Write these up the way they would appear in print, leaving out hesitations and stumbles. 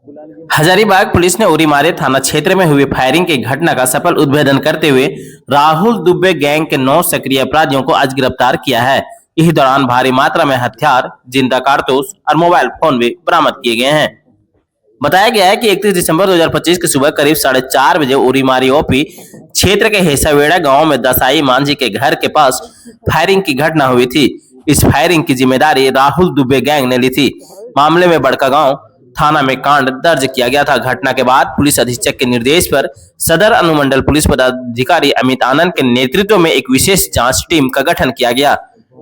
Hazaribagh police ने उरीमारे थाना क्षेत्र में हुई फायरिंग की घटना का सफल उद्भेदन करते हुए राहुल दुबे गैंग के 9 सक्रिय अपराधियों को आज गिरफ्तार किया है। इसी दौरान भारी मात्रा में हथियार, जिंदा कारतूस और मोबाइल फोन भी बरामद किए गए हैं। बताया गया है कि 31 दिसंबर 2025 की सुबह करीब 4:30 बजे उरीमारी ओपी क्षेत्र के हेसावेड़ा गांव में दसाई मांझी के घर के पास फायरिंग की घटना हुई थी। इस फायरिंग की जिम्मेदारी राहुल दुबे गैंग ने ली थी। मामले में बड़कागांव थाना में कांड दर्ज किया गया था। घटना के बाद पुलिस अधीक्षक के निर्देश पर सदर अनुमंडल पुलिस पदाधिकारी अमित आनंद के नेतृत्व में एक विशेष जांच टीम का गठन किया गया।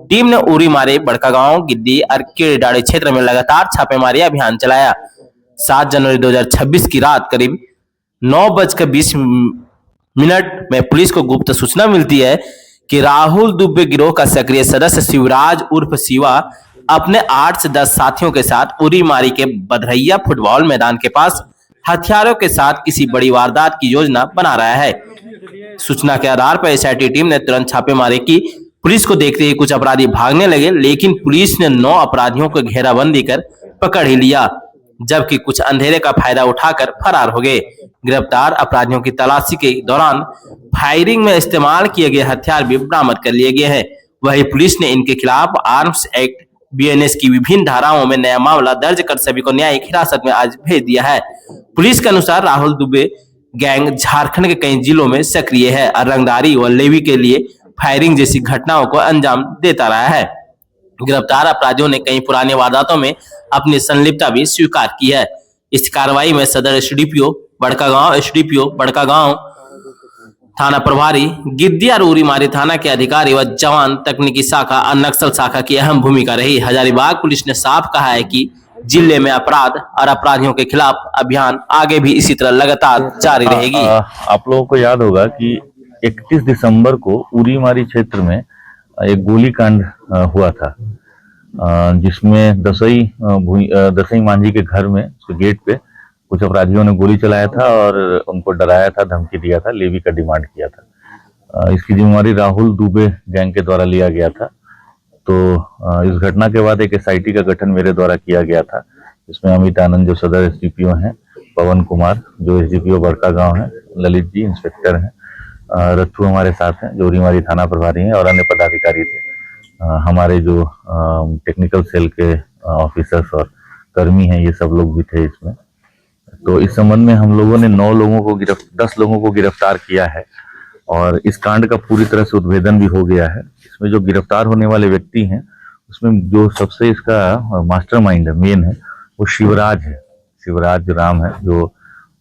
टीम ने उरीमारे, बड़कागांव, गिद्दी और केड़ाड़ी क्षेत्र में लगातार छापेमारी अभियान चलाया। 7 जनवरी 2026 की रात करीब 9:20 में पुलिस को गुप्त सूचना मिलती है कि राहुल दुबे गिरोह का सक्रिय सदस्य शिवराज उर्फ शिवा अपने 8 से 10 साथियों के साथ उरीमारी के बधरैया फुटबॉल मैदान के पास हथियारों के साथ किसी बड़ी वारदात की योजना बना रहा है। सूचना के आधार पर एसआईटी टीम ने तुरंत छापेमारी की। पुलिस को देखते ही कुछ अपराधी भागने लगे, लेकिन पुलिस ने 9 अपराधियों को घेराबंदी कर पकड़ ही लिया, जबकि कुछ अंधेरे का फायदा उठाकर फरार हो गए। गिरफ्तार अपराधियों की तलाशी के दौरान फायरिंग में इस्तेमाल किए गए हथियार भी बरामद कर लिए गए हैं। वहीं पुलिस ने इनके खिलाफ आर्म्स एक्ट बीएनएस की विभिन्न धाराओं में नया मामला दर्ज कर सभी को न्यायिक हिरासत में आज भेज दिया है। पुलिस के अनुसार राहुल दुबे गैंग झारखंड के कई जिलों में सक्रिय है और रंगदारी व लेवी के लिए फायरिंग जैसी घटनाओं को अंजाम देता रहा है। गिरफ्तार अपराधियों ने कई पुरानी वारदातों में अपनी संलिप्तता भी स्वीकार की है। इस कार्रवाई में सदर एसडीपीओ बड़कागांव थाना प्रभारी, गिद्दी और उरीमारी थाना के अधिकारी व जवान, तकनीकी शाखा और नक्सल शाखा की अहम भूमिका रही। हजारीबाग पुलिस ने साफ कहा है कि जिले में अपराध और अपराधियों के खिलाफ अभियान आगे भी इसी तरह लगातार जारी रहेगी। आप लोगों को याद होगा कि 31 दिसंबर को उरीमारी क्षेत्र में एक गोलीकांड हुआ था, जिसमें दसई मांझी के घर में गेट पे कुछ अपराधियों ने गोली चलाया था और उनको डराया था, धमकी दिया था, लेवी का डिमांड किया था। इसकी जिम्मेवारी राहुल दुबे गैंग के द्वारा लिया गया था। तो इस घटना के बाद एक एसआईटी का गठन मेरे द्वारा किया गया था, जिसमें अमित आनंद जो सदर एसडीपीओ हैं, पवन कुमार जो एसडीपीओ बड़कागांव हैं, ललित जी इंस्पेक्टर हैं, रथू हमारे साथ हैं जो उरीमारी थाना प्रभारी हैं, और अन्य पदाधिकारी थे। हमारे जो टेक्निकल सेल के ऑफिसर्स और कर्मी हैं, ये सब लोग भी थे इसमें। तो इस संबंध में हम लोगों ने 10 लोगों को गिरफ्तार किया है और इस कांड का पूरी तरह से उद्भेदन भी हो गया है। इसमें जो गिरफ्तार होने वाले व्यक्ति हैं, उसमें जो सबसे इसका मास्टरमाइंड है, मेन है, वो शिवराज है, शिवराज राम है, जो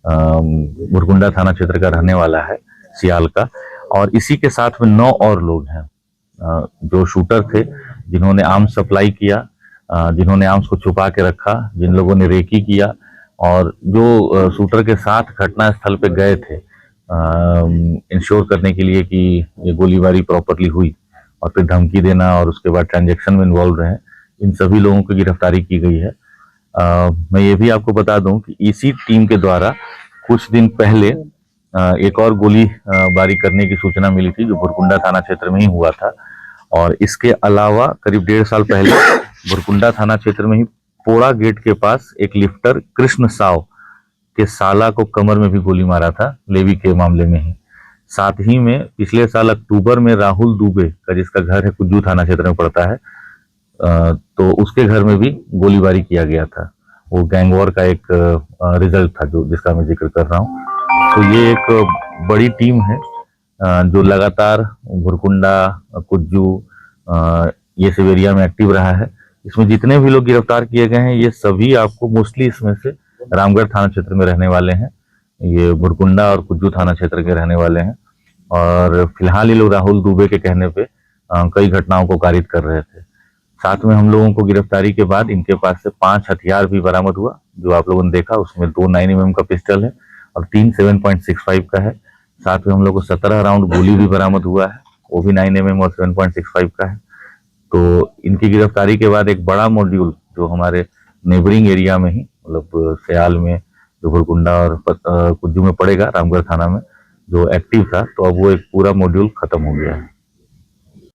बुरकुंडा थाना क्षेत्र का रहने वाला है, सियाल का। और इसी के साथ में 9 और लोग हैं जो शूटर थे, जिन्होंने आर्म्स सप्लाई किया, जिन्होंने आर्म्स को छुपा के रखा, जिन लोगों ने रेकी किया, और जो शूटर के साथ घटना स्थल पे गए थे इंश्योर करने के लिए कि ये गोलीबारी प्रॉपरली हुई, और फिर धमकी देना और उसके बाद ट्रांजैक्शन में इन्वॉल्व रहे, इन सभी लोगों की गिरफ्तारी की गई है। मैं ये भी आपको बता दूं कि इसी टीम के द्वारा कुछ दिन पहले एक और गोली बारी करने की सूचना मिली थी, जो बुरकुंडा थाना क्षेत्र में ही हुआ था। और इसके अलावा करीब 1.5 साल पहले बुरकुंडा थाना क्षेत्र में ही पोड़ा गेट के पास एक लिफ्टर कृष्ण साव के साला को कमर में भी गोली मारा था, लेवी के मामले में ही। साथ ही में पिछले साल अक्टूबर में राहुल दुबे का, जिसका घर है कुज्जू थाना क्षेत्र में पड़ता है, तो उसके घर में भी गोलीबारी किया गया था। वो गैंग वॉर का एक रिजल्ट था जिसका मैं जिक्र कर रहा हूँ। तो ये एक बड़ी टीम है जो लगातार बुरकुंडा, कुज्जू, ये सब एरिया में एक्टिव रहा है। इसमें जितने भी लोग गिरफ्तार किए गए हैं, ये सभी आपको मोस्टली इसमें से रामगढ़ थाना क्षेत्र में रहने वाले हैं। ये बुरकुंडा और कुज्जू थाना क्षेत्र के रहने वाले हैं, और फिलहाल ये लोग राहुल दुबे के कहने पे कई घटनाओं को कारित कर रहे थे। साथ में हम लोगों को गिरफ्तारी के बाद इनके पास से 5 हथियार भी बरामद हुआ, जो आप लोगों ने देखा। उसमें 2 9mm का पिस्टल है और 3 7.65 का है। साथ में हम लोग को 17 राउंड गोली भी बरामद हुआ है, वो भी 9mm और 7.65 का है। तो इनकी गिरफ्तारी के बाद एक बड़ा मॉड्यूल जो हमारे नेबरिंग एरिया में ही, मतलब सयाल में, जो बुरकुंडा और कुज्जू में पड़ेगा, रामगढ़ थाना में, जो एक्टिव था, तो अब वो एक पूरा मॉड्यूल खत्म हो गया है।